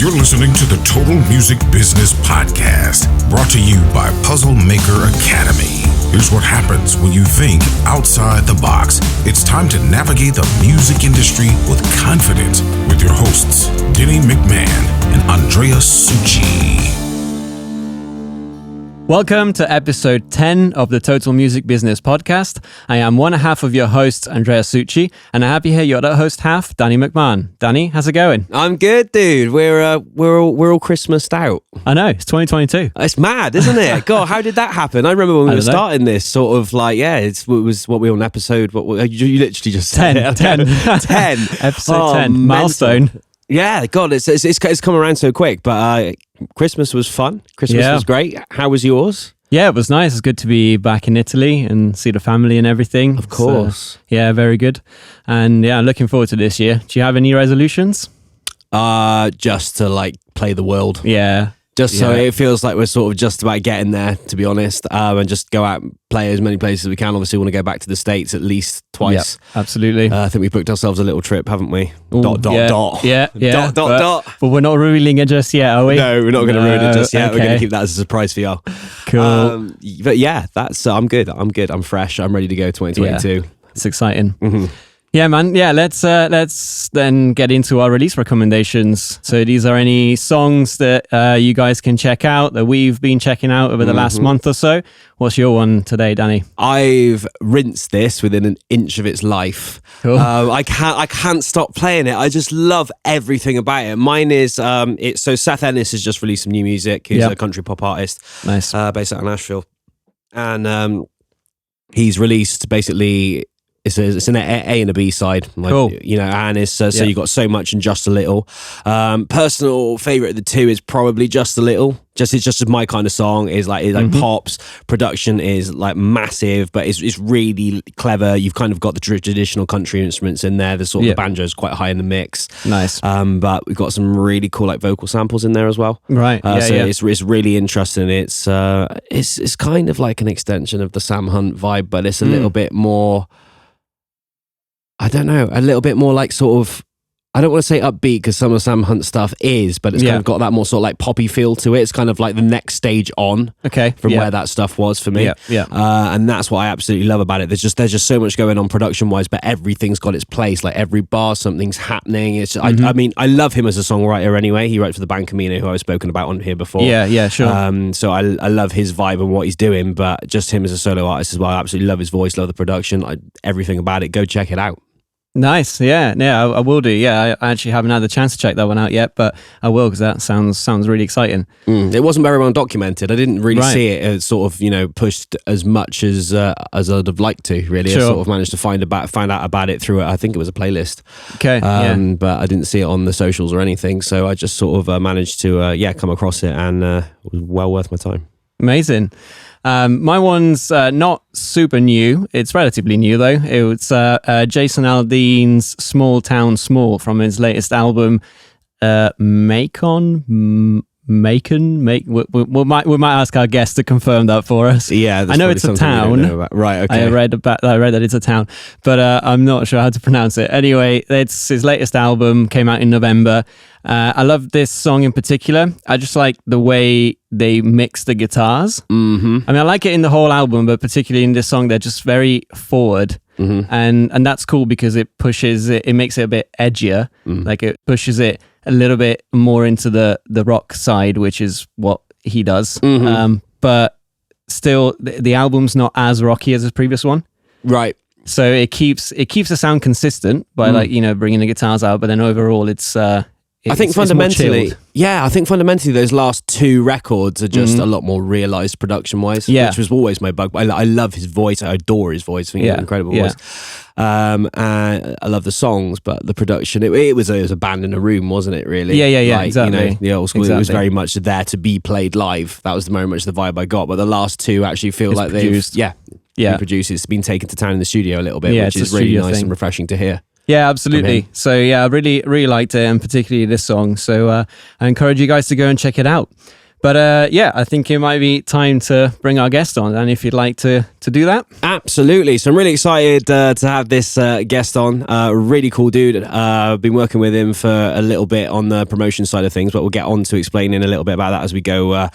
You're listening to the Total Music Business Podcast, brought to you by Puzzle Maker Academy. Here's what happens when you think outside the box. It's time to navigate the music industry with confidence with your hosts, Denny McMahon and Andrea Succi. Welcome to episode 10 of the Total Music Business Podcast. I am one half of your host, Andrea Succi, and I have you here, your other host half, Danny McMahon. Danny, how's it going? I'm good, dude. We're all Christmased out. I know, it's 2022. It's mad, isn't it? God, how did that happen? I remember when we were starting this, sort of like, it was what we were on episode. You literally just said 10. Episode 10, milestone. Yeah, God, it's come around so quick. But Christmas was fun. Christmas was great. How was yours? Yeah, it was nice. It's good to be back in Italy and see the family and everything. Of course. So, very good. And looking forward to this year. Do you have any resolutions? Just to play the world. Yeah. So it feels like we're sort of just about getting there, to be honest, and just go out and play as many places as we can. Obviously, we want to go back to the States at least twice. Yep, absolutely. I think we booked ourselves a little trip, haven't we? Ooh, dot. Yeah. Dot. But we're not ruining it just yet, are we? No, we're not going to ruin it just yet. Okay. We're going to keep that as a surprise for y'all. Cool. But yeah, that's I'm good. I'm fresh. I'm ready to go 2022. Yeah, it's exciting. Mm-hmm. Yeah, man. Yeah, let's then get into our release recommendations. So these are any songs that you guys can check out that we've been checking out over the last month or so. What's your one today, Danny? I've rinsed this within an inch of its life. Cool. I can't stop playing it. I just love everything about it. Mine is so Seth Ennis has just released some new music. He's a country pop artist, nice, based out of Nashville, and he's released basically. It's an A and a B side, cool. And it's so you got So Much and Just a Little. Personal favorite of the two is probably Just a Little. It's just my kind of song. Is like pops. Production is like massive, but it's really clever. You've kind of got the traditional country instruments in there. The sort of the banjo is quite high in the mix. Nice. But we've got some really cool vocal samples in there as well. Right. It's really interesting. It's kind of like an extension of the Sam Hunt vibe, but it's a little bit more. I don't know, a little bit more like sort of, I don't want to say upbeat because some of Sam Hunt stuff is, but it's kind of got that more sort of like poppy feel to it. It's kind of like the next stage on from where that stuff was for me. And that's what I absolutely love about it. There's just so much going on production wise, but everything's got its place. Like every bar, something's happening. It's I mean, I love him as a songwriter anyway. He writes for the band Camino, who I've spoken about on here before. Yeah, sure. So I love his vibe and what he's doing, but just him as a solo artist as well. I absolutely love his voice, love the production, everything about it. Go check it out. Nice, I will do. Yeah, I actually haven't had the chance to check that one out yet, but I will because that sounds really exciting. It wasn't very well documented. I didn't really see it as sort of pushed as much as I'd have liked to. Really, I sort of managed to find out about it through I think it was a playlist. Okay, but I didn't see it on the socials or anything, so I just sort of managed to come across it, and it was well worth my time. Amazing. My one's not super new. It's relatively new though. It's Jason Aldean's Small Town Small from his latest album, Macon. We might ask our guest to confirm that for us. Yeah, I know it's a town. Right, okay. I read that it's a town, but I'm not sure how to pronounce it. Anyway, it's his latest album, came out in November. I love this song in particular. I just like the way they mix the guitars. Mm-hmm. I mean, I like it in the whole album, but particularly in this song, they're just very forward. Mm-hmm. And that's cool because it pushes it makes it a bit edgier. Like it pushes it a little bit more into the rock side, which is what he does. But still, the album's not as rocky as his previous one. Right. So it keeps the sound consistent by bringing the guitars out, but then overall it's I think fundamentally those last two records are just a lot more realised production-wise, which was always my bug. I love his voice. I adore his voice. I think he's an incredible voice. And I love the songs, but the production, it was a band in a room, wasn't it, really? Yeah, exactly. The old school, it was very much there to be played live. That was very much the vibe I got. But the last two actually feel like produced. they've produced. It's been taken to town in the studio a little bit, which is really nice and refreshing to hear. Yeah, absolutely. So I really liked it, and particularly this song. So I encourage you guys to go and check it out. But yeah, I think it might be time to bring our guest on, and if you'd like to do that. Absolutely. So I'm really excited to have this guest on. Really cool dude. I've been working with him for a little bit on the promotion side of things, but we'll get on to explaining a little bit about that as we go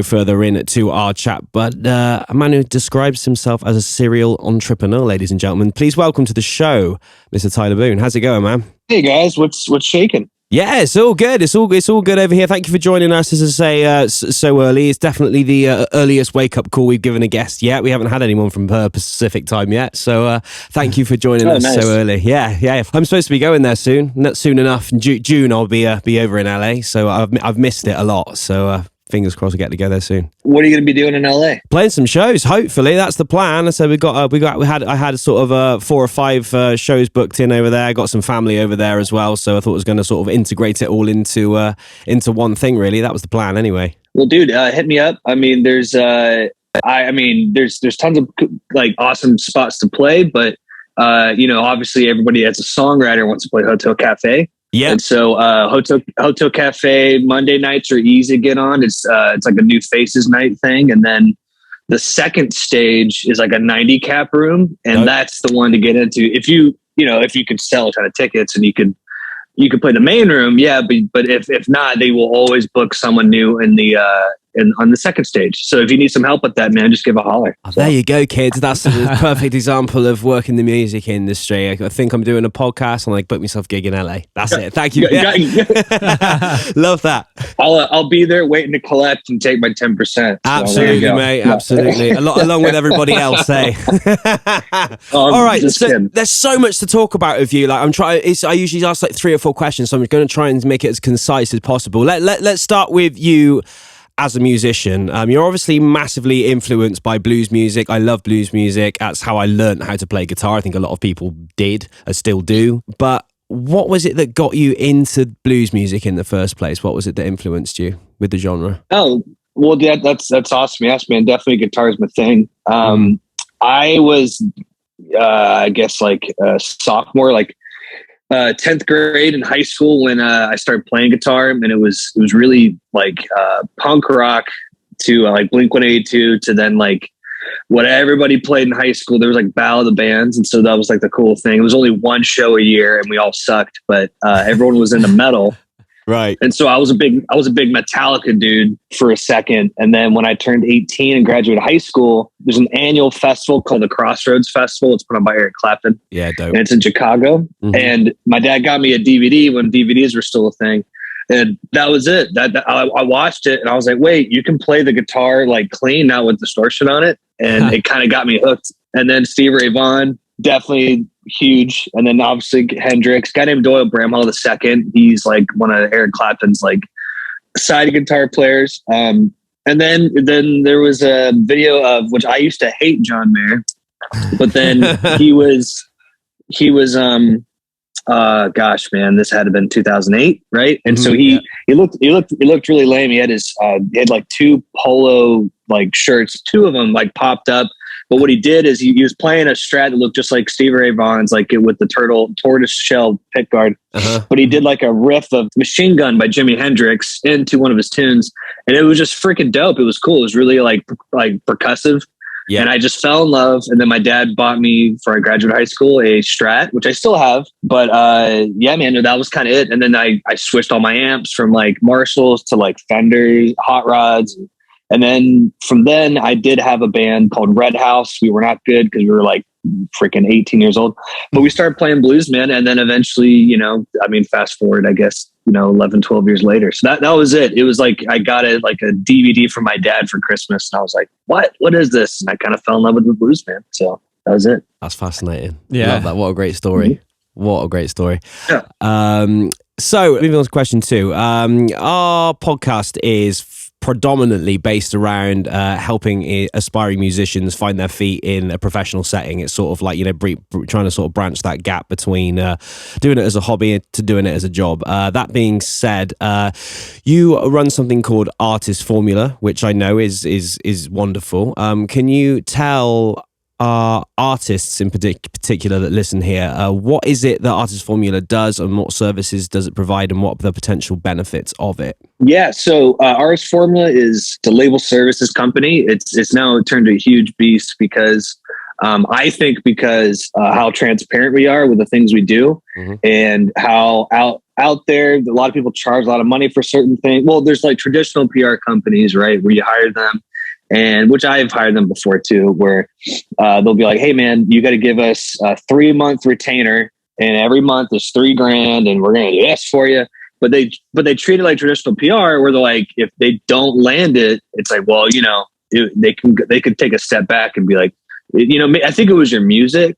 further into our chat. But a man who describes himself as a serial entrepreneur, ladies and gentlemen. Please welcome to the show, Mr. Tyler Boone. How's it going, man? Hey guys, what's shaking? Yeah, it's all good. It's all good over here. Thank you for joining us, as I say, so early. It's definitely the earliest wake-up call we've given a guest yet. We haven't had anyone from Pacific time yet, so thank you for joining us nice. so early. Yeah. I'm supposed to be going there soon. Not soon enough. In June, I'll be over in LA, so I've missed it a lot. So fingers crossed we get to go there soon. What are you going to be doing in LA? Playing some shows, hopefully. That's the plan. So I had sort of 4 or 5 shows booked in over there. I got some family over there as well. So I thought I was going to sort of integrate it all into one thing, really. That was the plan anyway. Well, dude, hit me up. I mean, there's tons of like awesome spots to play, but obviously everybody as a songwriter wants to play Hotel Cafe. Yeah. And so Hotel Cafe Monday nights are easy to get on. It's like a new faces night thing. And then the second stage is like a 90 cap room. And that's the one to get into. If you could sell a ton of tickets and you could play the main room. Yeah. But if not, they will always book someone new on the second stage. So if you need some help with that, man, just give a holler. Oh, there you go, kids. That's a perfect example of working the music industry. I think I'm doing a podcast and book myself a gig in LA. That's it. Thank you. Love that. I'll be there waiting to collect and take my 10%. Absolutely, mate. Absolutely. Along with everybody else, eh? All right. So kidding. There's so much to talk about with you. I usually ask 3 or 4 questions, so I'm going to try and make it as concise as possible. Let's start with you. As a musician, you're obviously massively influenced by blues music. I love blues music. That's how I learned how to play guitar. I think a lot of people did, still do. But what was it that got you into blues music in the first place? What was it that influenced you with the genre? Oh, well, that's awesome. Yes, man. Definitely guitar is my thing. I was, I guess, a sophomore, 10th grade in high school when I started playing guitar, and it was really punk rock to Blink-182 to then what everybody played in high school. There was Battle of the Bands, and so that was the cool thing. It was only one show a year, and we all sucked, but everyone was into metal. Right. And so I was a big Metallica dude for a second. And then when I turned 18 and graduated high school, there's an annual festival called the Crossroads Festival. It's put on by Eric Clapton. Yeah, dope. And it's in Chicago. Mm-hmm. And my dad got me a DVD when DVDs were still a thing. And that was it. I watched it and I was like, wait, you can play the guitar clean, not with distortion on it. And it kind of got me hooked. And then Stevie Ray Vaughan, definitely huge. And then obviously Hendrix, a guy named Doyle Bramhall II. He's one of Eric Clapton's side guitar players. And then there was a video of, which I used to hate John Mayer, but then he was gosh, man, this had to have been 2008, right? And so he looked really lame. He had he had 2 polo shirts, 2 of them popped up. But what he did is he was playing a Strat that looked just like Stevie Ray Vaughan's, with the tortoise shell pickguard. Uh-huh. But he did a riff of Machine Gun by Jimi Hendrix into one of his tunes, and it was just freaking dope. It was cool. It was really percussive. Yeah. And I just fell in love. And then my dad bought me, before I graduated high school, a Strat, which I still have. But yeah, man, that was kind of it. And then I switched all my amps from Marshalls to Fender, Hot Rods. And then from then I did have a band called Red House. We were not good because we were freaking 18 years old, but we started playing blues, man. And then eventually, fast forward, I guess, 11, 12 years later. So that was it. It was I got a DVD from my dad for Christmas. And I was like, what is this? And I kind of fell in love with the blues, man. So that was it. That's fascinating. Yeah. Love that. What a great story. Mm-hmm. What a great story. Yeah. So moving on to question 2. Our podcast is predominantly based around helping aspiring musicians find their feet in a professional setting. It's sort of trying to sort of branch that gap between doing it as a hobby to doing it as a job. That being said, you run something called Artist Formula, which I know is wonderful. Can you tell our artists in particular that listen here, what is it that Artist Formula does, and what services does it provide, and what are the potential benefits of it? Yeah, so Artist Formula is the label services company. It's now turned to a huge beast because I think because how transparent we are with the things we do, and how out there, a lot of people charge a lot of money for certain things. Well, there's like traditional PR companies, right, where you hire them, and which I've hired them before too, where they'll be like, hey man, you got to give us a 3-month retainer, and every month is $3,000, and we're going to do this for you. But they treat it like traditional PR, where they're like, if they don't land it, it's like, well, they could take a step back and be like, I think it was your music,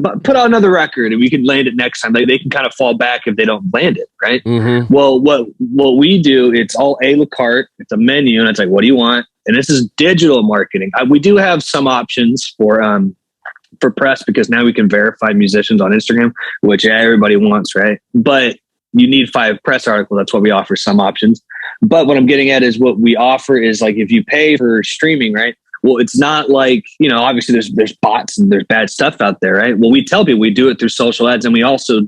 but put out another record and we could land it next time. They can kind of fall back if they don't land it, right? Well, what we do, it's all a la carte. It's a menu, and it's like, what do you want? And this is digital marketing. We do have some options for press, because now we can verify musicians on Instagram, which everybody wants, right? But you need 5 press articles. That's why we offer some options. But what I'm getting at is what we offer is like, if you pay for streaming, right? Well, it's not like, obviously there's bots and there's bad stuff out there, right? Well, we tell people we do it through social ads, and we also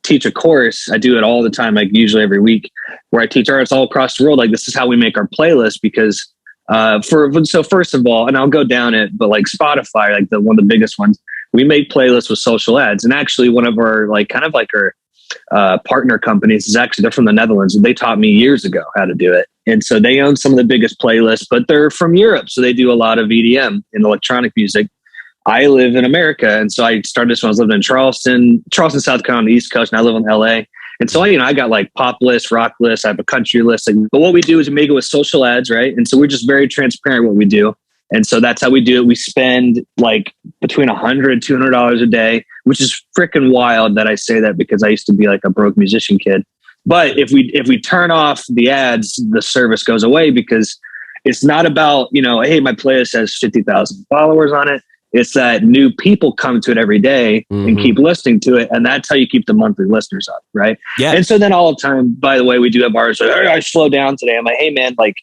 teach a course. I do it all the time, like usually every week, where I teach artists all across the world. Like, this is how we make our playlist, because so first of all, and I'll go down it, but like Spotify, like one of the biggest ones, we make playlists with social ads. And actually one of our our partner companies is actually, they're from the Netherlands, and they taught me years ago how to do it. And so they own some of the biggest playlists, but they're from Europe. So they do a lot of EDM and electronic music. I live in America. And so I started this when I was living in Charleston, South Carolina, on the East Coast, and I live in LA. And so, I got like pop lists, rock lists, I have a country list. But what we do is we make it with social ads, right? And so we're just very transparent what we do. And so that's how we do it. We spend like between $100 and $200 a day, which is freaking wild that I say that, because I used to be like a broke musician kid. But if we turn off the ads, the service goes away, because it's not about, hey, my playlist has 50,000 followers on it. It's that new people come to it every day and keep listening to it. And that's how you keep the monthly listeners up, right? Yeah. And so then all the time, by the way, we do have ours. I slow down today. I'm like, hey man, like,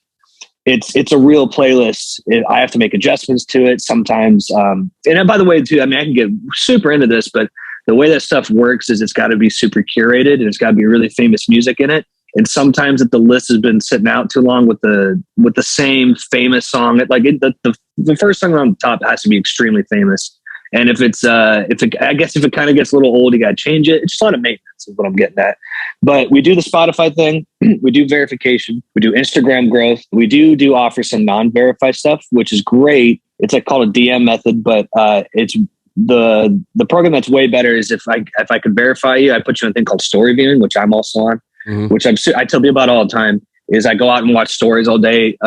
it's a real playlist. I have to make adjustments to it sometimes. And by the way, too, I can get super into this, but the way that stuff works is it's got to be super curated, and it's got to be really famous music in it. And sometimes if the list has been sitting out too long with the same famous song, the first song on the top has to be extremely famous. And if it kind of gets a little old, you got to change it. It's just a lot of maintenance is what I'm getting at. But we do the Spotify thing. We do verification. We do Instagram growth. We do offer some non-verified stuff, which is great. It's like called a DM method, but it's the program that's way better is if I could verify you, I put you on a thing called story viewing, which I'm also on, which I tell people about all the time. Is I go out and watch stories all day.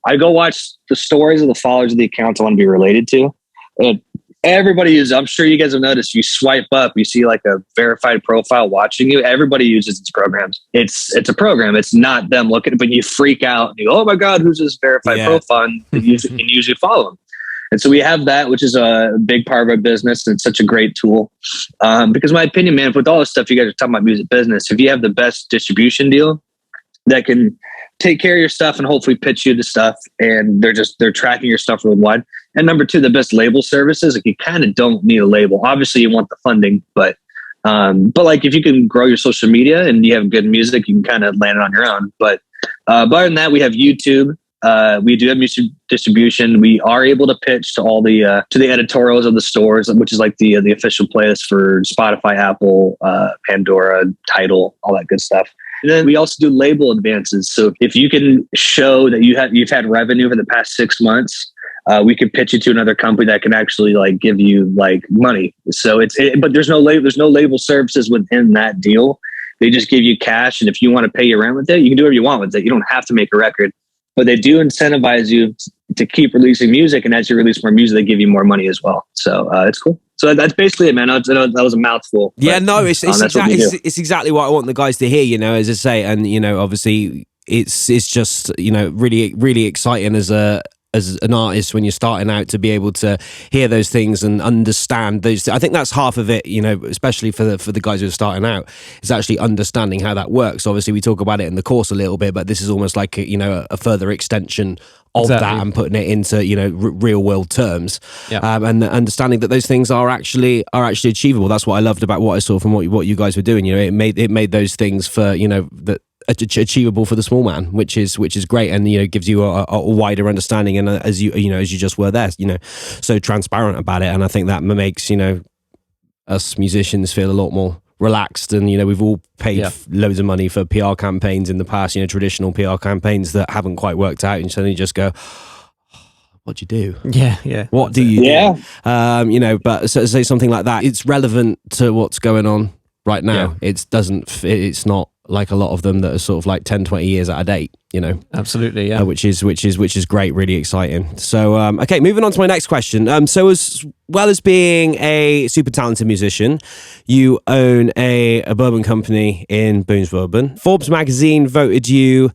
I go watch the stories of the followers of the accounts I want to be related to. And everybody uses, I'm sure you guys have noticed, you swipe up, you see like a verified profile watching you. Everybody uses these programs. It's a program. It's not them looking, but you freak out and you go, oh my God, who's this verified profile? And you can usually follow them. And so we have that, which is a big part of our business. And it's such a great tool. Because my opinion, man, with all this stuff you guys are talking about music business, if you have the best distribution deal that can take care of your stuff and hopefully pitch you the stuff, and they're tracking your stuff worldwide. And number 2, the best label services. Like, you kind of don't need a label. Obviously you want the funding, but like if you can grow your social media and you have good music, you can kind of land it on your own. But other than that, we have YouTube. We do have music distribution. We are able to pitch to all the editorials of the stores, which is like the official playlist for Spotify, Apple, Pandora, Tidal, all that good stuff. And then we also do label advances. So if you can show that you've had revenue for the past 6 months, we could pitch you to another company that can actually like give you like money. So but there's no label services within that deal. They just give you cash, and if you want to pay your rent with it, you can do whatever you want with it. You don't have to make a record. But they do incentivize you to keep releasing music. And as you release more music, they give you more money as well. So it's cool. So that's basically it, man. That was a mouthful. Yeah, no, it's exactly what I want the guys to hear, as I say. And, obviously it's just, really, really exciting as an artist when you're starting out to be able to hear those things and understand those. I think that's half of it, especially for the guys who are starting out, is actually understanding how that works. Obviously we talk about it in the course a little bit, but this is almost like a further extension of Exactly. that and putting it into, you know, real world terms. Yeah. And understanding that those things are actually achievable. That's what I loved about what I saw from what you guys were doing. You know, it made those things for, you know, that achievable for the small man, which is great, and you know, gives you a wider understanding. And as you just were there, you know, so transparent about it, and I think that makes, you know, us musicians feel a lot more relaxed. And you know, we've all paid loads of money for PR campaigns in the past, you know, traditional PR campaigns that haven't quite worked out, and suddenly you just go, what do you do? Yeah. What do you do? You know, but so say something like that, it's relevant to what's going on right now. It's not like a lot of them that are sort of like 10, 20 years out of date, you know. Absolutely, yeah. Which is great, really exciting. So, okay, moving on to my next question. So as well as being a super talented musician, you own a bourbon company in Boone's Bourbon. Forbes magazine voted you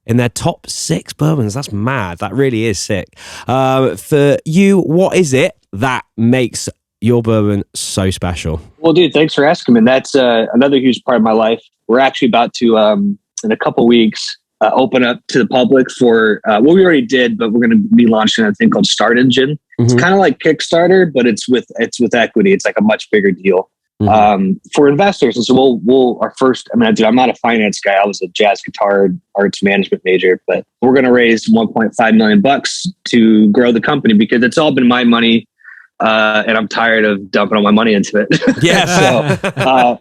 in their top 6 bourbons. That's mad. That really is sick. For you, what is it that makes your bourbon so special? Well, dude, thanks for asking me. That's another huge part of my life. We're actually about to, in a couple weeks, open up to the public for, well, we already did, but we're going to be launching a thing called Start Engine. Mm-hmm. It's kind of like Kickstarter, but it's with equity. It's like a much bigger deal for investors. And so we'll our first, I mean, dude, I'm not a finance guy. I was a jazz guitar arts management major, but we're going to raise $1.5 million to grow the company, because it's all been my money. And I'm tired of dumping all my money into it. Yeah.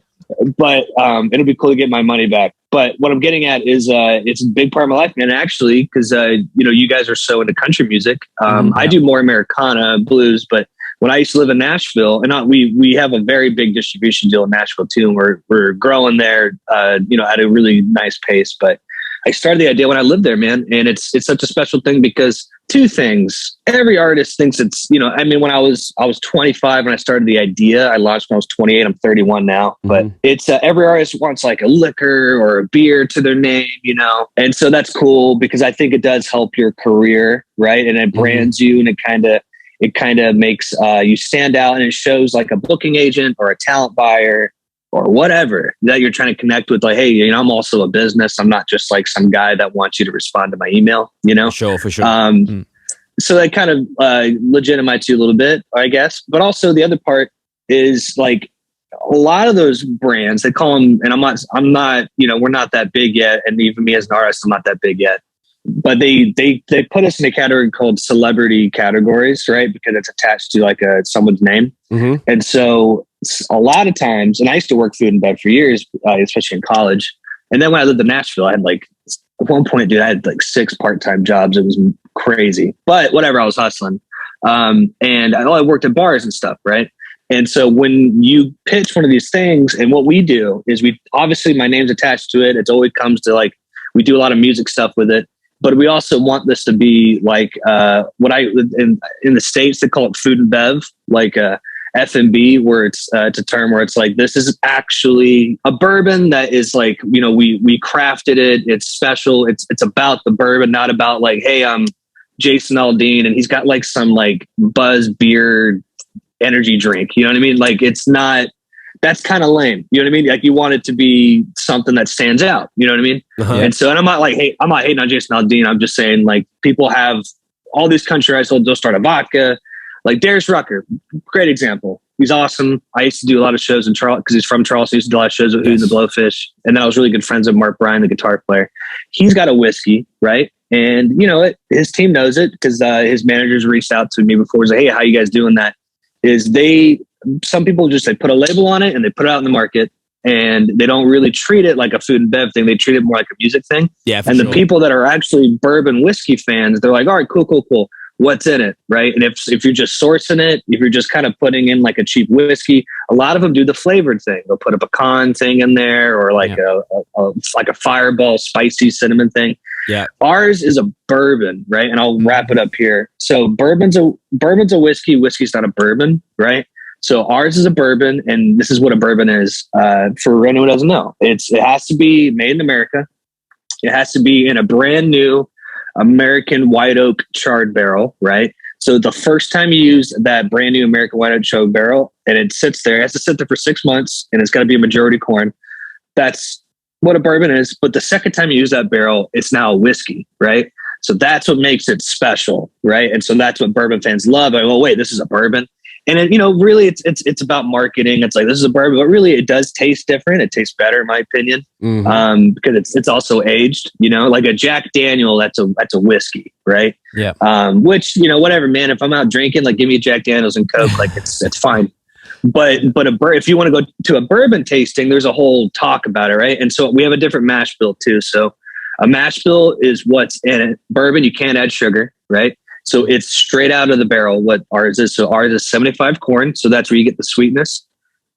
But it'll be cool to get my money back. But what I'm getting at is it's a big part of my life, man. Actually, because you know, you guys are so into country music. I do more Americana, blues. But when I used to live in Nashville, and we have a very big distribution deal in Nashville too, and we're growing there, you know, at a really nice pace. But I started the idea when I lived there, man, and it's such a special thing because 2 things. Every artist thinks it's, you know, I mean, when I was 25 when I started the idea, I launched when I was 28. I'm 31 now, but it's every artist wants like a liquor or a beer to their name, you know, and so that's cool because I think it does help your career, right? And it brands you, and it kind of makes you stand out, and it shows like a booking agent or a talent buyer or whatever that you're trying to connect with, like, hey, you know, I'm also a business. I'm not just like some guy that wants you to respond to my email, you know? For sure. So that kind of legitimizes you a little bit, I guess. But also the other part is like a lot of those brands, they call them, and I'm not, you know, we're not that big yet. And even me as an artist, I'm not that big yet. But they put us in a category called celebrity categories, right? Because it's attached to like someone's name. And so a lot of times, and I used to work food and bev for years, especially in college. And then when I lived in Nashville, I had like, at one point, dude, I had like 6 part-time jobs. It was crazy, but whatever, I was hustling. And I worked at bars and stuff, right? And so when you pitch one of these things, and what we do is obviously my name's attached to it. It's always comes to like, we do a lot of music stuff with it. But we also want this to be like what in the States they call it food and bev, like F&B, where it's a term where it's like, this is actually a bourbon that is like, you know, we crafted it. It's special. It's about the bourbon, not about like, hey, I'm Jason Aldean and he's got like some like buzz beer energy drink. You know what I mean? Like it's not. That's kind of lame. You know what I mean? Like you want it to be something that stands out. You know what I mean? And so, and I'm not hating on Jason Aldean. I'm just saying like people have all these country artists, they'll start a vodka. Like Darius Rucker, great example. He's awesome. I used to do a lot of shows in Charleston because he's from Charleston. I used to do a lot of shows with Ooh the Blowfish. And then I was really good friends with Mark Bryan, the guitar player. He's got a whiskey, right? And you know, his team knows it because his managers reached out to me before. Was like, hey, how you guys doing that? Some people just, they put a label on it and they put it out in the market and they don't really treat it like a food and bev thing. They treat it more like a music thing. Yeah. And the people that are actually bourbon whiskey fans, they're like, all right, cool. What's in it? Right. And if you're just sourcing it, if you're just kind of putting in like a cheap whiskey, a lot of them do the flavored thing. They'll put a pecan thing in there or like a fireball, spicy cinnamon thing. Yeah. Ours is a bourbon, right? And I'll wrap it up here. So bourbon's a whiskey. Whiskey's not a bourbon, right? So ours is a bourbon, and this is what a bourbon is. For anyone who doesn't know, it has to be made in America. It has to be in a brand new American white oak charred barrel, right? So the first time you use that brand new American white oak charred barrel, and it sits there, it has to sit there for 6 months, and it's got to be a majority corn. That's what a bourbon is. But the second time you use that barrel, it's now a whiskey, right? So that's what makes it special, right? And so that's what bourbon fans love. Like, oh wait, this is a bourbon. And it, really it's about marketing. It's like, this is a bourbon, but really it does taste different. It tastes better, in my opinion, because it's also aged. Like a Jack Daniel, that's a whiskey, right? Yeah. Which whatever, man. If I'm out drinking, like give me a Jack Daniels and Coke, like it's fine. But if you want to go to a bourbon tasting, there's a whole talk about it, right? And so we have a different mash bill too. So a mash bill is what's in it. Bourbon, you can't add sugar, right? So it's straight out of the barrel what ours is. So ours is 75 corn. So that's where you get the sweetness.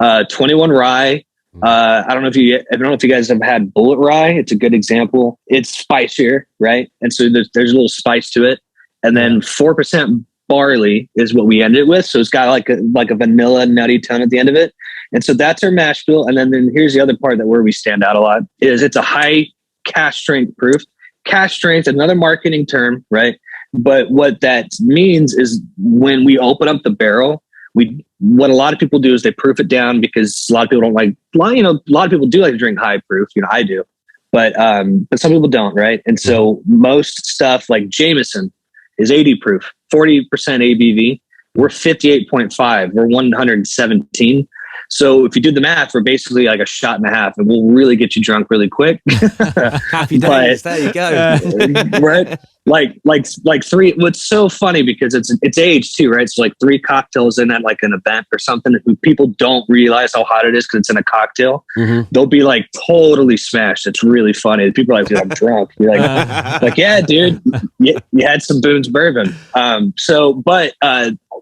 21 rye. I don't know if you guys have had Bullet Rye. It's a good example. It's spicier, right? And so there's a little spice to it. And then 4% barley is what we end it with. So it's got like a vanilla nutty tone at the end of it. And so that's our mash bill. And then here's the other part that where we stand out a lot is it's a high cash strength proof. Cash strength, another marketing term, right? But what that means is when we open up the barrel, what a lot of people do is they proof it down because a lot of people don't like, a lot of people do like to drink high proof. I do, but some people don't, right? And so most stuff like Jameson is 80 proof, 40% ABV. We're 58.5. We're 117. So if you do the math, we're basically like a shot and a half, and we'll really get you drunk really quick. Happy days. There you go. Right? Like three. What's so funny because it's aged too, right? So like 3 cocktails in at like an event or something. People don't realize how hot it is because it's in a cocktail. They'll be like totally smashed. It's really funny. People are like, I'm drunk. You're like, yeah, dude, you had some Boone's bourbon. But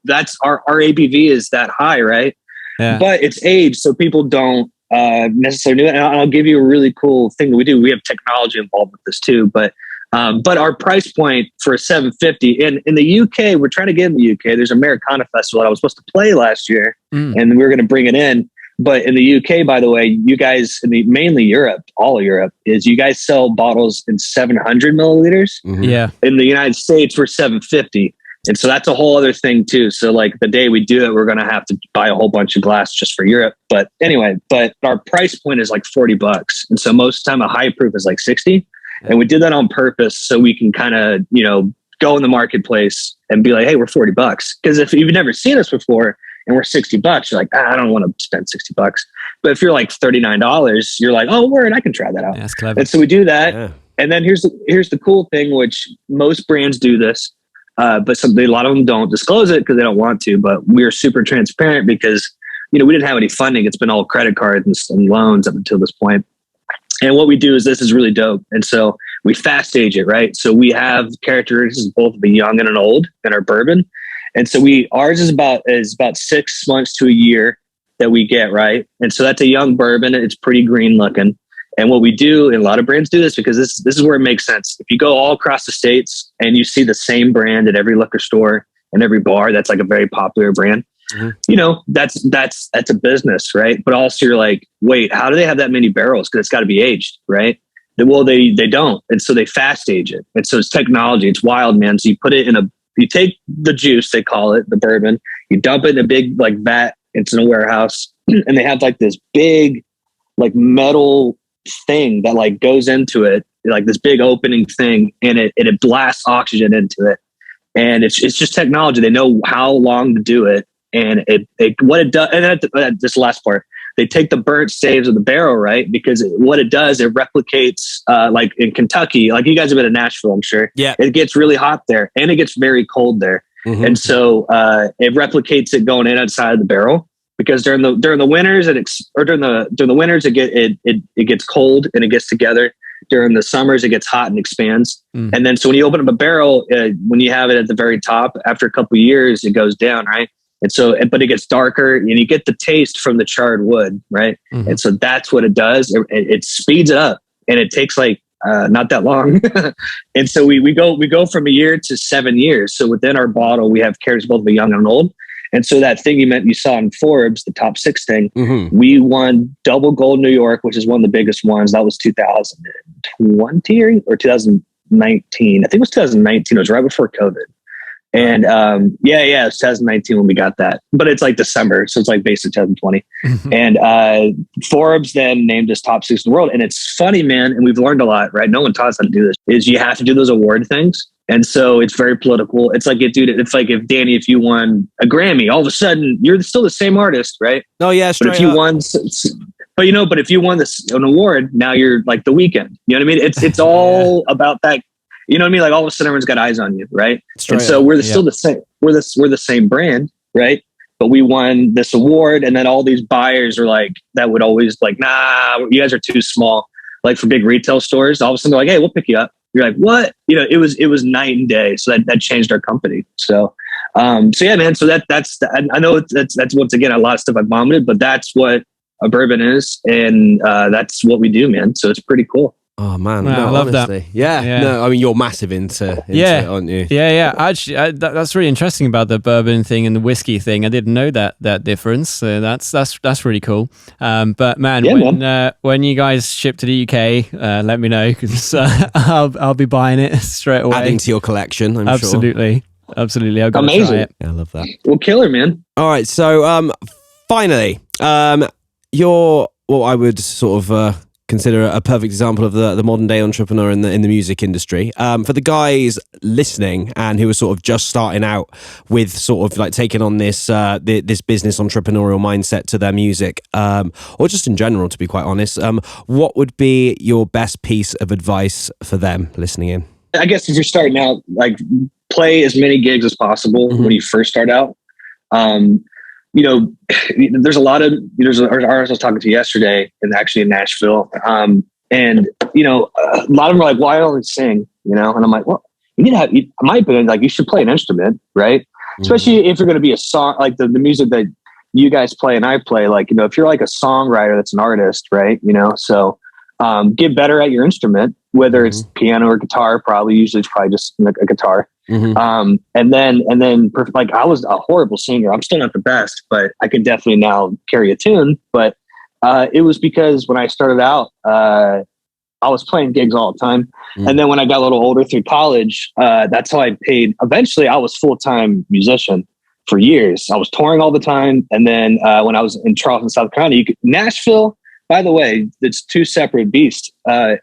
that's our ABV is that high, right? Yeah. But it's aged, so people don't necessarily do it. And I'll give you a really cool thing that we do. We have technology involved with this too. But our price point for a 750 in the UK, we're trying to get in the UK. There's Americana festival that I was supposed to play last year, and we were going to bring it in. But in the UK, by the way, you guys mainly Europe, all of Europe, is you guys sell bottles in 700 milliliters. Yeah. In the United States, we're 750. And so that's a whole other thing too. So like the day we do it, we're going to have to buy a whole bunch of glass just for Europe. But anyway, our price point is like $40. And so most of the time a high proof is like 60. And we did that on purpose so we can kind of, go in the marketplace and be like, hey, we're $40. Because if you've never seen us before and we're $60, you're like, I don't want to spend $60. But if you're like $39, you're like, oh, word, I can try that out. Yeah, that's clever. And so we do that. Yeah. And then here's the cool thing, which most brands do this. But a lot of them don't disclose it because they don't want to. But we're super transparent because, we didn't have any funding. It's been all credit cards and loans up until this point. And what we do is this is really dope. And so we fast age it, right? So we have characteristics both of a young and an old in our bourbon. And so ours is about 6 months to a year that we get, right? And so that's a young bourbon. It's pretty green looking. And what we do, and a lot of brands do this because this is where it makes sense. If you go all across the States and you see the same brand at every liquor store and every bar, that's like a very popular brand. That's a business, right? But also you're like, wait, how do they have that many barrels? Because it's got to be aged, right? Well, they don't. And so they fast age it. And so it's technology. It's wild, man. So you take the juice, they call it, the bourbon, you dump it in a big like vat into a warehouse, and they have like this big like metal thing that like goes into it, like this big opening thing, and it blasts oxygen into it. And it's just technology. They know how long to do it. And what it does, and then this last part, they take the burnt staves of the barrel, right? Because what it does, it replicates, like in Kentucky, like you guys have been to Nashville, I'm sure. Yeah. It gets really hot there and it gets very cold there. And so it replicates it going in outside of the barrel because during the winters during the winters it gets cold and it gets together. During the summers, it gets hot and expands. And then so when you open up a barrel, when you have it at the very top, after a couple of years, it goes down, right? And so, but it gets darker and you get the taste from the charred wood, right? And so that's what it does. It speeds it up and it takes like not that long. And so we go from a year to 7 years. So within our bottle, we have characters both of a young and an old. And so that thing you saw in Forbes, the top 6 thing, we won double gold New York, which is one of the biggest ones. That was 2020 or 2019. I think it was 2019. It was right before COVID. And it was 2019 when we got that, but it's like December, so it's like basically 2020. And Forbes then named us top 6 in the world. And it's funny, man, and we've learned a lot, right? No one taught us how to do this. Is you have to do those award things, And so it's very political. It's like, it's like if Danny, if you won a Grammy, all of a sudden you're still the same artist, right? Oh yeah, but if you won, but if you won an award, now you're like The Weeknd. You know what I mean? It's all about that. You know what I mean? Like all of a sudden everyone's got eyes on you, right? And so we're still the same. We're the same brand, right? But we won this award, and then all these buyers are like, that would always like, nah, you guys are too small. Like for big retail stores, all of a sudden they're like, hey, we'll pick you up. You're like, what? You know, it was night and day. So that changed our company. So yeah, man. So that's I know that's once again a lot of stuff I vomited, but that's what a bourbon is, and that's what we do, man. So it's pretty cool. Oh man, I love honestly. That. Yeah, no, I mean you're massive into it, aren't you? Yeah. Actually, that's really interesting about the bourbon thing and the whiskey thing. I didn't know that difference. So that's really cool. But man, when you guys ship to the UK, let me know because I'll be buying it straight away. Adding to your collection, I'm Absolutely. sure. Absolutely, I've got to try it. Yeah, I love that. Well, killer, man. All right, so finally, you're what I would sort of consider a perfect example of the modern day entrepreneur in the music industry. For the guys listening and who are sort of just starting out with sort of like taking on this this business entrepreneurial mindset to their music, or just in general, to be quite honest, what would be your best piece of advice for them listening in? I guess if you're starting out, like play as many gigs as possible when you first start out. You know, there's an artist I was talking to yesterday, and actually in Nashville. And you know, a lot of them are like, "Well, I only sing," you know, and I'm like, "Well, you need to have." In my opinion, like you should play an instrument, right? Especially if you're going to be a song, like the music that you guys play and I play. Like, you know, if you're like a songwriter that's an artist, right? You know, so get better at your instrument, whether it's piano or guitar. Usually it's probably just a guitar. And then like I was a horrible singer. I'm still not the best, but I can definitely now carry a tune. But it was because when I started out, I was playing gigs all the time. And then when I got a little older through college, that's how I paid. Eventually I was full-time musician for years. I was touring all the time. And then when I was in Charleston, South Carolina, Nashville, by the way, it's two separate beasts.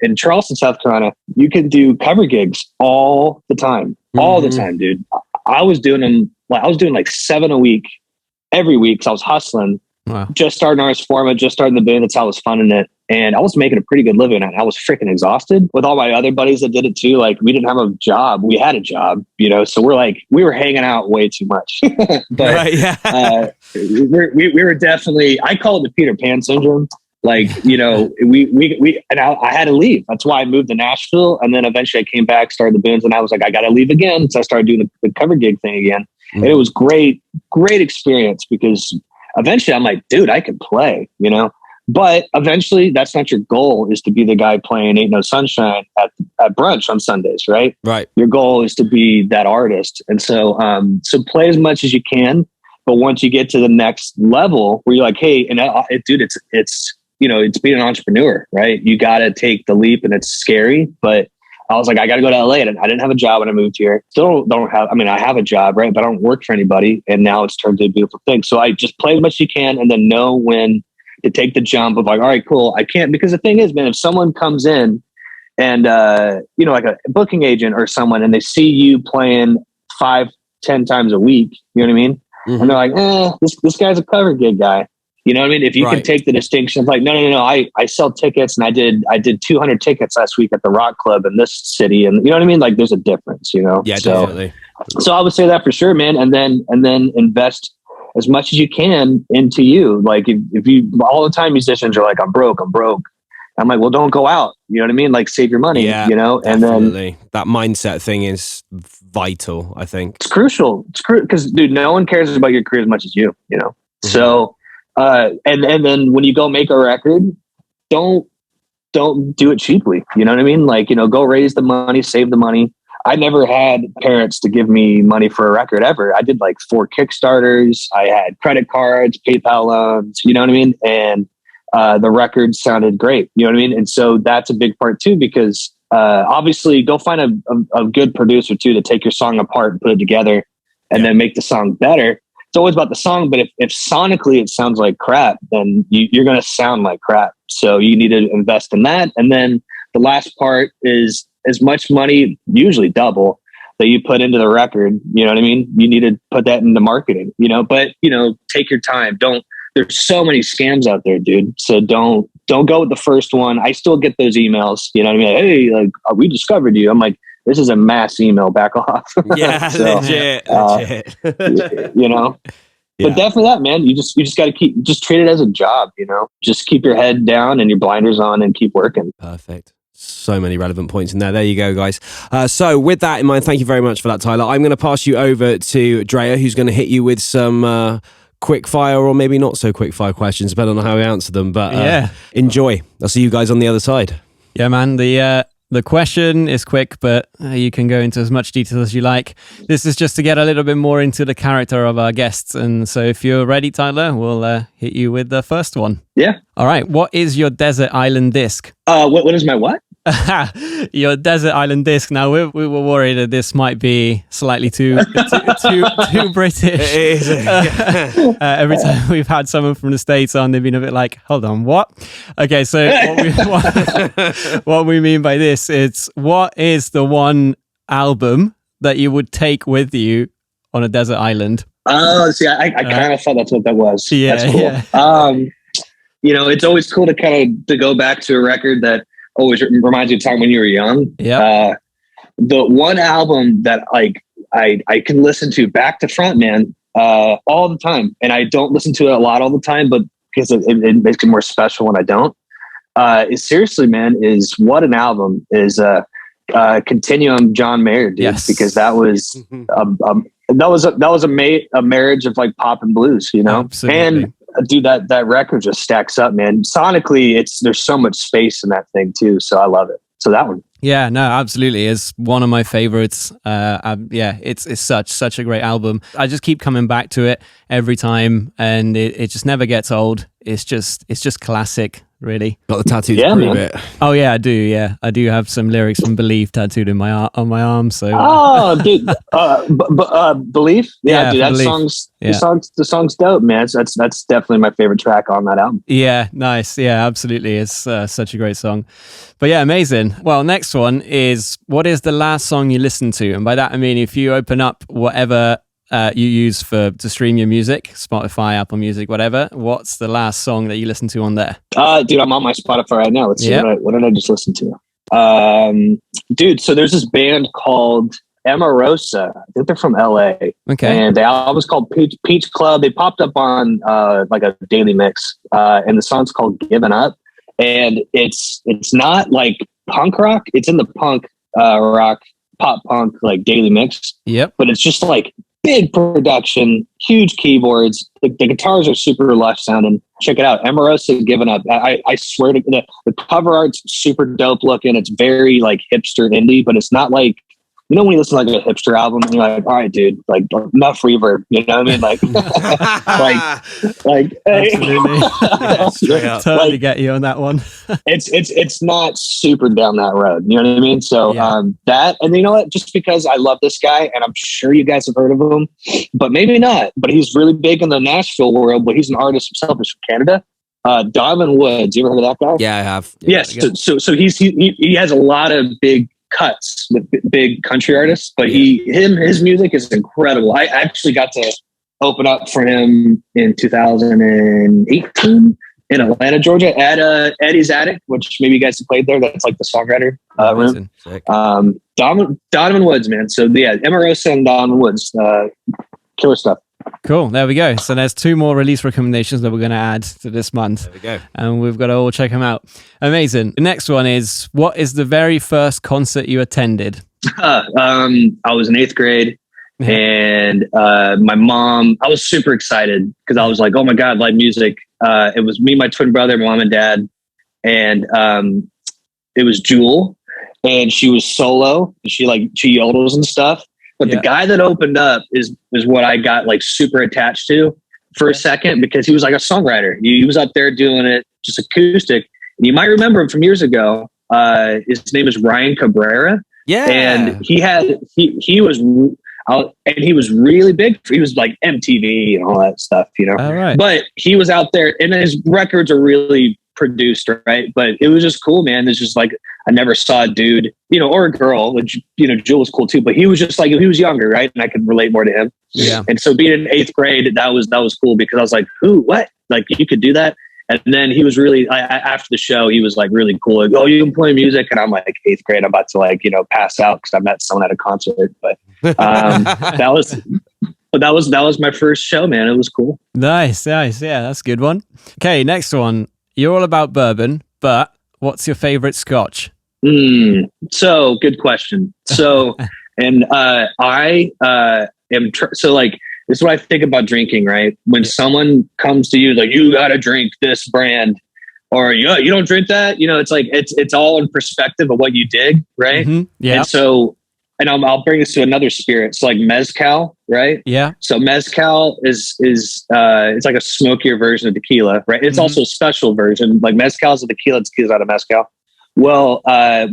In Charleston, South Carolina, you can do cover gigs all the time. All the time, dude. I was doing them. I was doing like 7 a week, every week. So I was hustling. Wow. Just starting Artist Forma, just starting the band. That's how I was funding it, and I was making a pretty good living. And I was freaking exhausted with all my other buddies that did it too. Like we didn't have a job. We had a job, you know. So we were hanging out way too much. But we were definitely. I call it the Peter Pan syndrome. Like, you know, and I had to leave. That's why I moved to Nashville. And then eventually I came back, started the bands, and I was like, I got to leave again. So I started doing the cover gig thing again. And it was great experience because eventually I'm like, dude, I can play, you know, but eventually that's not your goal, is to be the guy playing Ain't No Sunshine at brunch on Sundays. Right. Your goal is to be that artist. And so, play as much as you can. But once you get to the next level where you're like, hey, and dude, it's, you know, it's being an entrepreneur, right? You got to take the leap, and it's scary. But I was like, I got to go to LA. And I didn't have a job when I moved here. Still don't have, I have a job, right? But I don't work for anybody. And now it's turned into a beautiful thing. So I just play as much as you can, and then know when to take the jump of like, all right, cool. I can't, because the thing is, man, if someone comes in and, you know, like a booking agent or someone, and they see you playing 5-10 times a week, you know what I mean? And they're like, this guy's a cover gig guy. You know what I mean? If you can take the distinction of like, no, I sell tickets, and I did 200 tickets last week at the Rock Club in this city, and you know what I mean? Like, there's a difference, you know? Yeah, definitely. So I would say that for sure, man. And then invest as much as you can into you. Like if you, all the time musicians are like, I'm broke. I'm like, well, don't go out. You know what I mean? Like, save your money, you know? Definitely. And then that mindset thing is vital, I think. It's crucial. It's crucial because, dude, no one cares about your career as much as you know? So, and then when you go make a record, don't do it cheaply. You know what I mean? Like, you know, go raise the money, save the money. I never had parents to give me money for a record ever. I did like 4 Kickstarters. I had credit cards, PayPal loans, you know what I mean? And the record sounded great. You know what I mean? And so that's a big part too, because obviously go find a good producer too to take your song apart and put it together and then make the song better. It's always about the song, but if sonically it sounds like crap, then you're going to sound like crap. So you need to invest in that. And then the last part is as much money, usually double, that you put into the record, you know what I mean? You need to put that into marketing, you know, but you know, take your time. There's so many scams out there, dude. So don't go with the first one. I still get those emails, you know what I mean? Like, hey, like we discovered you. I'm like, this is a mass email, back off. Yeah, so, legit. You know, Yeah. but definitely that, man, you just got to just treat it as a job, you know, just keep your head down and your blinders on and keep working. Perfect. So many relevant points in there. There you go, guys. So with that in mind, thank you very much for that, Tyler. I'm going to pass you over to Drea, who's going to hit you with some quick fire or maybe not so quick fire questions, depending on how we answer them. But enjoy. I'll see you guys on the other side. Yeah, man. The question is quick, but you can go into as much detail as you like. This is just to get a little bit more into the character of our guests. And so if you're ready, Tyler, we'll hit you with the first one. Yeah. All right. What is your desert island disc? What is my what? Your desert island disc. Now we were worried that this might be slightly too British. Every time we've had someone from the States on, they've been a bit like, "Hold on, what?" Okay, so what we mean by this is, what is the one album that you would take with you on a desert island? Oh, see, I kind of thought that's what that was. Yeah, that's cool. Yeah. You know, it's always cool to go back to a record that always reminds you of time when you were young. Yeah. The one album that like I can listen to back to front, man, all the time, and I don't listen to it a lot all the time, but because it makes it more special when I don't. Is seriously, man, is what an album is. Continuum, John Mayer, dude, Yes. because that was a marriage of like pop and blues, you know. Absolutely. And dude, that record just stacks up, man. Sonically, there's so much space in that thing too, so I love it. So that one. Yeah, no, absolutely. It's one of my favorites. It's such a great album. I just keep coming back to it every time, and it just never gets old. It's just classic, really. Got the tattoo to prove man. it. Oh yeah, I do. Yeah, I do have some lyrics from Believe tattooed on my arm. So Oh, dude, Belief. Yeah, dude, that Belief. the song's dope, man. That's definitely my favorite track on that album. Yeah, nice. Yeah, absolutely. It's such a great song. But yeah, amazing. Well, next one is, what is the last song you listened to? And by that I mean, if you open up whatever you use to stream your music, Spotify, Apple Music, whatever, what's the last song that you listened to on there? Dude, I'm on my Spotify right now. Let's see what did I just listen to? Dude, so there's this band called Amarosa. I think they're from LA. Okay. And the album's called Peach Club. They popped up on like a daily mix, and the song's called Given Up. And it's not like punk rock. It's in the punk rock, pop punk, like daily mix. Yep. But it's just like big production, huge keyboards. The guitars are super lush sounding. Check it out. Amarosa, Given Up. I swear to the cover art's super dope looking. It's very like hipster indie, but it's not like, you know, when you listen to like a hipster album and you're like, all right, dude, like enough reverb, you know what I mean? Like, Absolutely. Yeah, totally get you on that one. it's not super down that road. You know what I mean? So that, and you know what? Just because I love this guy, and I'm sure you guys have heard of him, but maybe not. But he's really big in the Nashville world. But he's an artist himself. He's from Canada. Donovan Woods. You ever heard of that guy? Yeah, I have. Yes. So he has a lot of big cuts with big country artists, but his music is incredible. I actually got to open up for him in 2018 in Atlanta, Georgia, at Eddie's Attic, which maybe you guys have played there. That's like the songwriter room. Donovan Woods, man. So yeah, Amarosa and Donovan Woods, killer stuff. Cool. There we go. So there's 2 more release recommendations that we're going to add to this month. There we go. And we've got to all check them out. Amazing. The next one is, what is the very first concert you attended? I was in 8th grade, and my mom, I was super excited because I was like, oh my God, live music. It was me, my twin brother, mom and dad. And it was Jewel, and she was solo. She yodels and stuff. But the guy that opened up is what I got like super attached to for a second, because he was like a songwriter. He was up there doing it just acoustic. And you might remember him from years ago. His name is Ryan Cabrera. Yeah. And he was really big. He was like MTV and all that stuff, you know. All right. But he was out there, and his records are really produced, right? But it was just cool, man. It's just like, I never saw a dude, or a girl, which, Jewel was cool too, but he was just like, he was younger, right? And I could relate more to him. Yeah. And so being in 8th grade, that was cool because I was like, who, what? Like, you could do that? And then he was really, after the show, he was like really cool. Like, oh, you can play music? And I'm like, 8th grade, I'm about to like, pass out because I met someone at a concert. But that was my first show, man. It was cool. Nice. Yeah, that's a good one. Okay, next one. You're all about bourbon, but what's your favorite Scotch? So good question. So, and I am, this is what I think about drinking, right? When someone comes to you, like, you got to drink this brand, or you don't drink that, it's like, it's all in perspective of what you dig. Right. Mm-hmm. Yeah. And so, and I'll bring this to another spirit. So like mezcal, right? Yeah. So mezcal is it's like a smokier version of tequila, right? It's also a special version. Like mezcal is a tequila, tequila's out of mezcal. Well,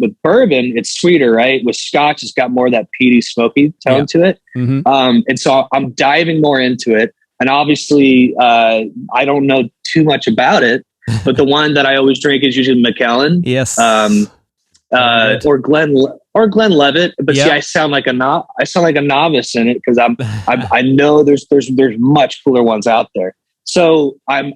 with bourbon, it's sweeter, right? With Scotch, it's got more of that peaty, smoky tone to it. Mm-hmm. And so I'm diving more into it. And obviously, I don't know too much about it, but the one that I always drink is usually Macallan. Yes. Or Glenlivet. But see, I sound like a novice in it because I know there's much cooler ones out there. So I'm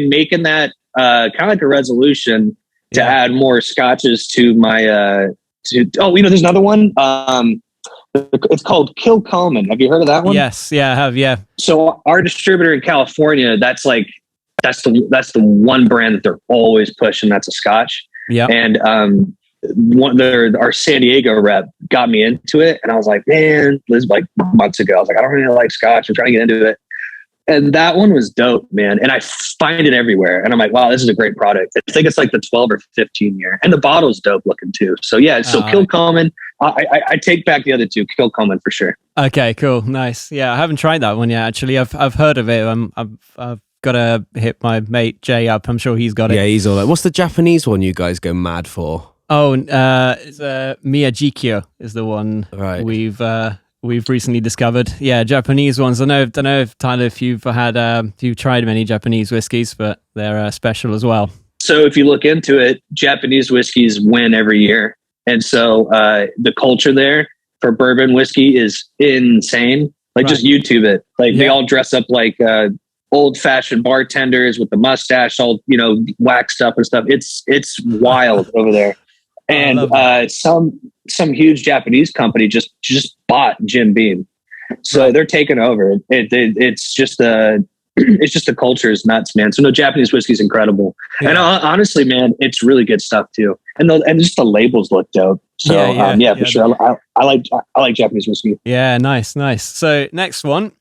making that kind of like a resolution to add more scotches to my there's another one. It's called Kilcolman. Have you heard of that one? Yes, I have. Yeah. So our distributor in California, that's the one brand that they're always pushing. That's a Scotch. Yeah. And our San Diego rep got me into it, and I was like, man, this was like months ago. I was like, I don't really like Scotch. I'm trying to get into it. And that one was dope, man. And I find it everywhere. And I'm like, wow, this is a great product. I think it's like the 12 or 15 year. And the bottle's dope looking too. So yeah, Kilcolman. I take back the other two. Kilcolman for sure. Okay, cool. Nice. Yeah, I haven't tried that one yet, actually. I've heard of it. I've got to hit my mate Jay up. I'm sure he's got it. Yeah, he's all like, what's the Japanese one you guys go mad for? Oh, it's Miyajikyo is the one we've recently discovered. Yeah, Japanese ones. I don't know if Tyler, if you've tried many Japanese whiskeys, but they're special as well. So if you look into it, Japanese whiskeys win every year. And so the culture there for bourbon whiskey is insane. Like just YouTube it. Like they all dress up like old fashioned bartenders with the mustache, all, waxed up and stuff. It's wild over there. And some huge Japanese company just bought Jim Beam, so they're taking over. It's just the culture is nuts, man. So no, Japanese whiskey is incredible, and honestly, man, it's really good stuff too. And just the labels look dope. So for sure, I like Japanese whiskey. Yeah, nice. So next one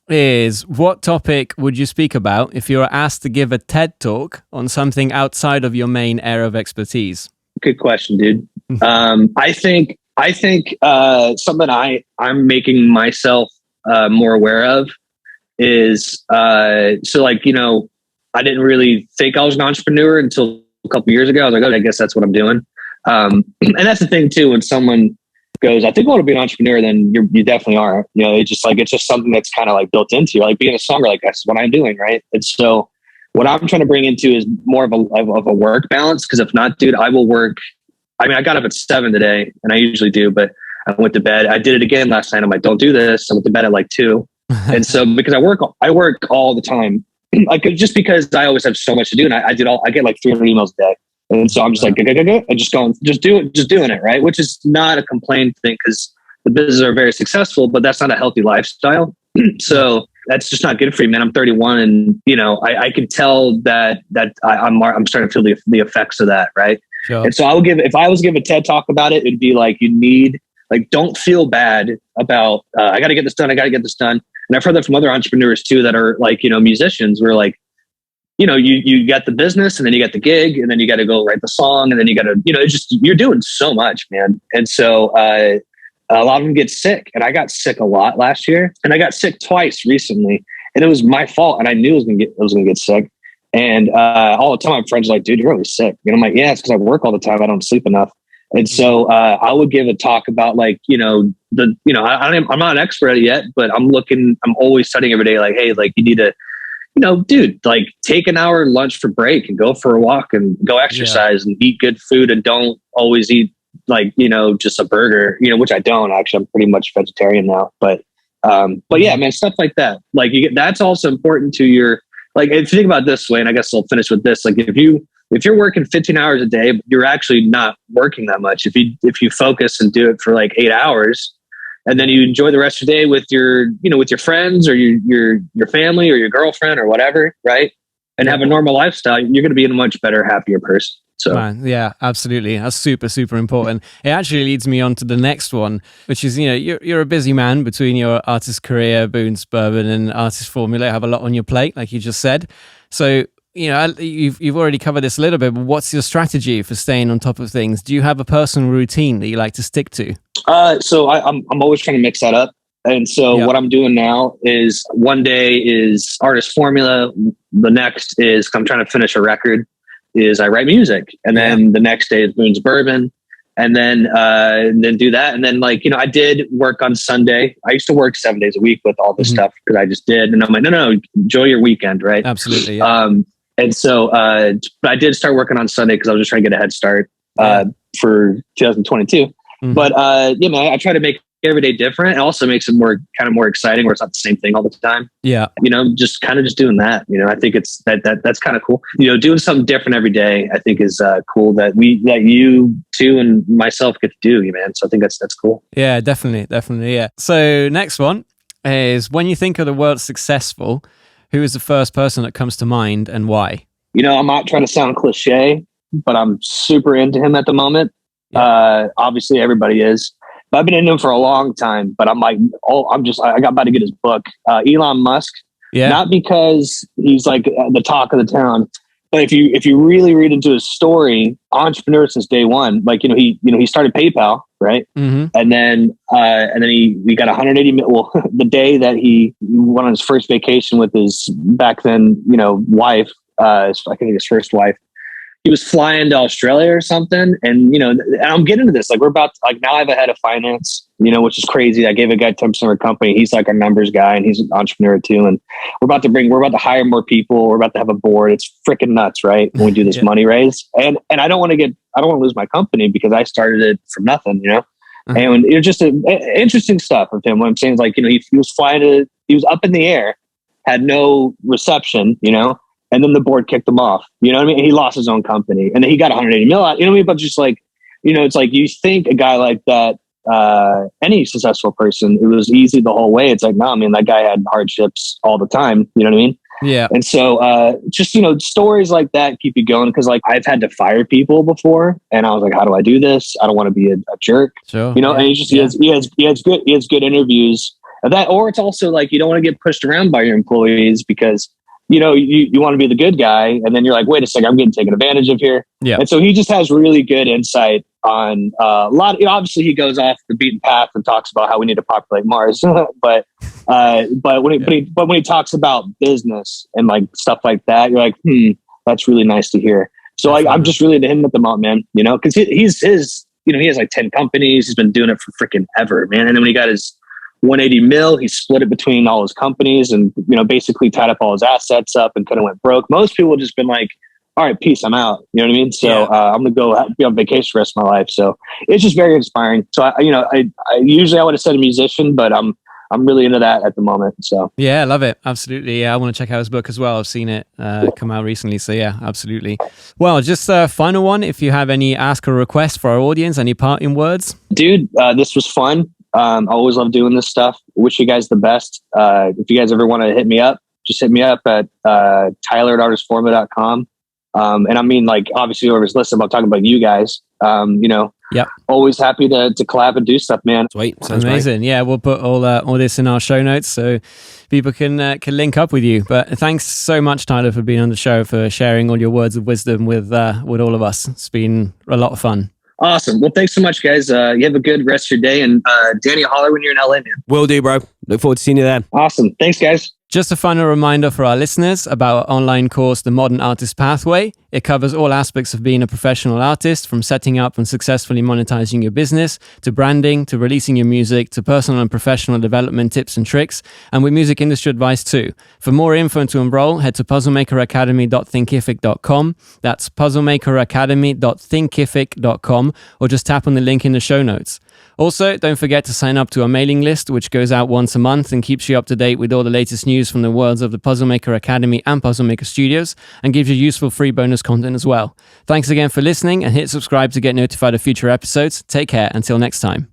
is, what topic would you speak about if you were asked to give a TED talk on something outside of your main area of expertise? Good question, dude. I think something I'm making myself more aware of is I didn't really think I was an entrepreneur until a couple years ago. I was like, oh, I guess that's what I'm doing. And that's the thing too. When someone goes, I think I want to be an entrepreneur, then you definitely are. It's just something that's kind of like built into you. Like being a songwriter, like that's what I'm doing, right? And so what I'm trying to bring into is more of a work balance. Because if not, dude, I will work. I mean, I got up at 7 today, and I usually do, but I went to bed. I did it again last night. I'm like, don't do this. I went to bed at like 2. And so because I work all the time, just because I always have so much to do, and I get like 300 emails a day. And so I'm just like, go, and just doing it, right? Which is not a complaint thing, because the businesses are very successful, but that's not a healthy lifestyle. So that's just not good for you, man. I'm 31, and I can tell that I'm starting to feel the effects of that, right? Sure. And so if I was to give a TED talk about it, it'd be like, don't feel bad about I got to get this done. And I've heard that from other entrepreneurs too that are like musicians. Where like you got the business, and then you got the gig, and then you got to go write the song, and then you got to it's just, you're doing so much, man. And so a lot of them get sick, and I got sick a lot last year, and I got sick twice recently, and it was my fault, and I knew I was gonna get sick. And all the time, my friends are like, "Dude, you're really sick." And I'm like, "Yeah, it's because I work all the time. I don't sleep enough." And so I would give a talk about like I'm not an expert at it yet, but I'm always studying every day. Like, hey, like you need to dude, like take an hour lunch for break and go for a walk and go exercise and eat good food, and don't always eat like, just a burger, which I don't actually. I'm pretty much vegetarian now, but yeah, man, stuff like that. Like that's also important to your, like, if you think about it this way, and I guess I'll finish with this. Like if you're working 15 hours a day, but you're actually not working that much. If you focus and do it for like 8 hours, and then you enjoy the rest of your day with your friends or your family or your girlfriend or whatever, right? And have a normal lifestyle, you're going to be a much better, happier person. So, man, yeah, absolutely. That's super, super important. It actually leads me on to the next one, which is, you're a busy man between your artist career, Boone's Bourbon, and artist formula. You have a lot on your plate, like you just said. So, you've already covered this a little bit, but what's your strategy for staying on top of things? Do you have a personal routine that you like to stick to? So I'm always trying to mix that up. And so what I'm doing now is one day is artist formula. The next is I'm trying to finish a record, is I write music. And then the next day is Boone's Bourbon. And then do that. And then I did work on Sunday. I used to work 7 days a week with all this stuff because I just did. And I'm like, no, enjoy your weekend. Right. Absolutely. Yeah. And so, but I did start working on Sunday because I was just trying to get a head start for 2022. But man, I try to make every day different. It also makes it more exciting, where it's not the same thing all the time. Yeah. Just doing that. I think it's that's kind of cool. Doing something different every day, I think is cool that you too and myself get to do, man. So I think that's cool. Yeah, definitely. Yeah. So next one is, when you think of the word successful, who is the first person that comes to mind and why? I'm not trying to sound cliche, but I'm super into him at the moment. Yeah. Obviously everybody is. But I've been into him for a long time, but I'm like, I got about to get his book, Elon Musk. Yeah. Not because he's like the talk of the town, but if you really read into his story, entrepreneur since day one. Like he started PayPal, right? Mm-hmm. And then he got 180 million. Well, the day that he went on his first vacation with his back then wife, I think his first wife. He was flying to Australia or something. And, and I'm getting into this, like, we're about to, now I have a head of finance, which is crazy. I gave a guy 10% of our company. He's like our numbers guy, and he's an entrepreneur too. And we're about to hire more people. We're about to have a board. It's freaking nuts, right? When we do this money raise. And I don't want to lose my company because I started it from nothing, And it was just interesting stuff of him. What I'm saying is he was he was up in the air, had no reception, and then the board kicked him off. You know what I mean? And he lost his own company. And then he got 180 mil out. You know what I mean? But just it's like you think a guy like that, any successful person, it was easy the whole way. It's like, no, that guy had hardships all the time. You know what I mean? Yeah. And so just, stories like that keep you going. Cause I've had to fire people before, and I was like, how do I do this? I don't want to be a jerk. Sure. And he has good interviews. Or it's also you don't want to get pushed around by your employees because you want to be the good guy, and then you're like, wait a second, I'm getting taken advantage of here. Yeah. And so he just has really good insight on a lot. Obviously, he goes off the beaten path and talks about how we need to populate Mars. but when he talks about business and stuff like that, you're like, that's really nice to hear. So I'm just really into him at the moment, man. Because he has 10 companies. He's been doing it for freaking ever, man. And then when he got his 180 mil, he split it between all his companies and, basically tied up all his assets up and could have went broke. Most people have just been like, all right, peace, I'm out. You know what I mean? So I'm going to go be on vacation the rest of my life. So it's just very inspiring. So I usually I would have said a musician, but I'm really into that at the moment. So yeah, I love it. Absolutely. Yeah. I want to check out his book as well. I've seen it come out recently. So yeah, absolutely. Well, just a final one. If you have any ask or request for our audience, any parting words? Dude, this was fun. I always love doing this stuff. Wish you guys the best. If you guys ever want to hit me up, just hit me up at tyler@artistformula.com. And obviously whoever's listening, I'm talking about you guys. Always happy to collab and do stuff, man. Sweet. Sounds amazing. Great. Yeah, we'll put all this in our show notes so people can link up with you. But thanks so much, Tyler, for being on the show, for sharing all your words of wisdom with all of us. It's been a lot of fun. Awesome. Well, thanks so much, guys. You have a good rest of your day. And Danny, holler when you're in LA, man. Will do, bro. Look forward to seeing you there. Awesome. Thanks, guys. Just a final reminder for our listeners about our online course, The Modern Artist Pathway. It covers all aspects of being a professional artist, from setting up and successfully monetizing your business, to branding, to releasing your music, to personal and professional development tips and tricks, and with music industry advice too. For more info and to enroll, head to puzzlemakeracademy.thinkific.com. That's puzzlemakeracademy.thinkific.com, or just tap on the link in the show notes. Also, don't forget to sign up to our mailing list, which goes out once a month and keeps you up to date with all the latest news from the worlds of the Puzzle Maker Academy and Puzzle Maker Studios, and gives you useful free bonus content as well. Thanks again for listening, and hit subscribe to get notified of future episodes. Take care until next time.